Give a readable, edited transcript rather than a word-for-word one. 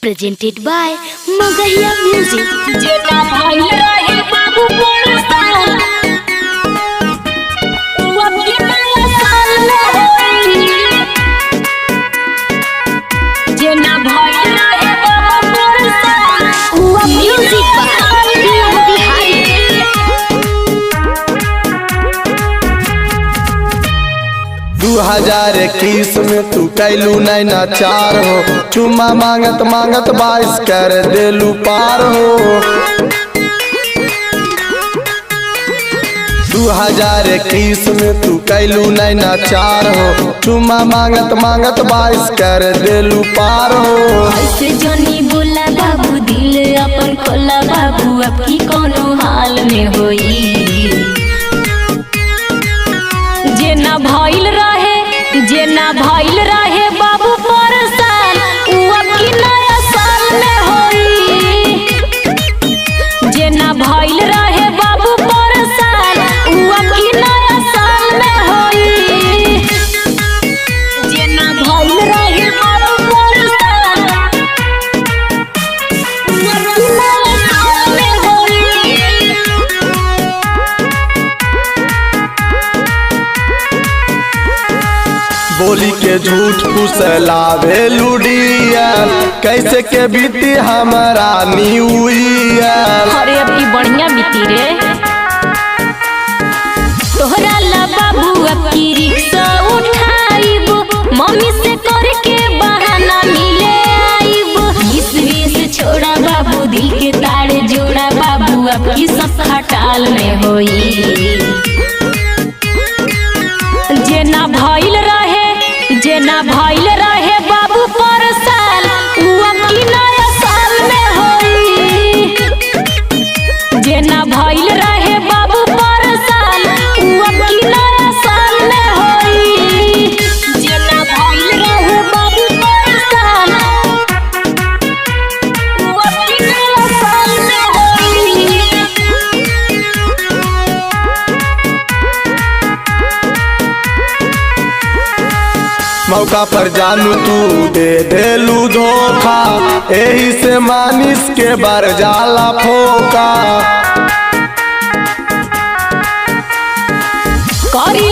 presented by Magahiya Music. जेना भाई रहे बाबू बरसाल वो अपनी नया साल में होई। जेना भाई रहे बाबू बरसाल वो music by बिहारी। 2021 में तू कैलू नहीं नाचार हो, चुम्मा मांगत मांगत 22 कर देलू पार हो। 2021 में तू कैलू नहीं नाचार हो, चुम्मा मांगत मांगत 22 कर देलू पार हो। ऐसे जनी बोला बाबू दिल अपन खोला बाबू अब की कोनो हाल में होई। जेना भइल रहे बाबू बरसाल उ अब की नया साल में होई। जेना भइल रहे बाबू बरसाल उ अब की नया साल में होई। जेना भइल रहे बाबू बरसाल उ अब की नया साल में होई। बोली के झूठ फुसलावे लुडियल, कैसे के बीती हमारा न्यू ईयर। अरे अब की बढ़िया बीती रे तोहरा ला बाबू अब की रिक्शा उठाइबो, मम्मी से करके बहाना मिले आइबो। 20 छोड़ा बाबू दिल के तारे जोड़ा बाबू अब की सब खटाल में होई। जेना भइल रहे बाबू बरसाल उ अब की नया साल में होई। जेना भइल रहे बाबू बरसाल उ अब की नया साल में होई। जेना भइल रहे बाबू बरसाल उ अब की नया साल में होई। मौका पर जानू तू दे देलू धोखा, एही से मानिस के बर जाला फोका। करी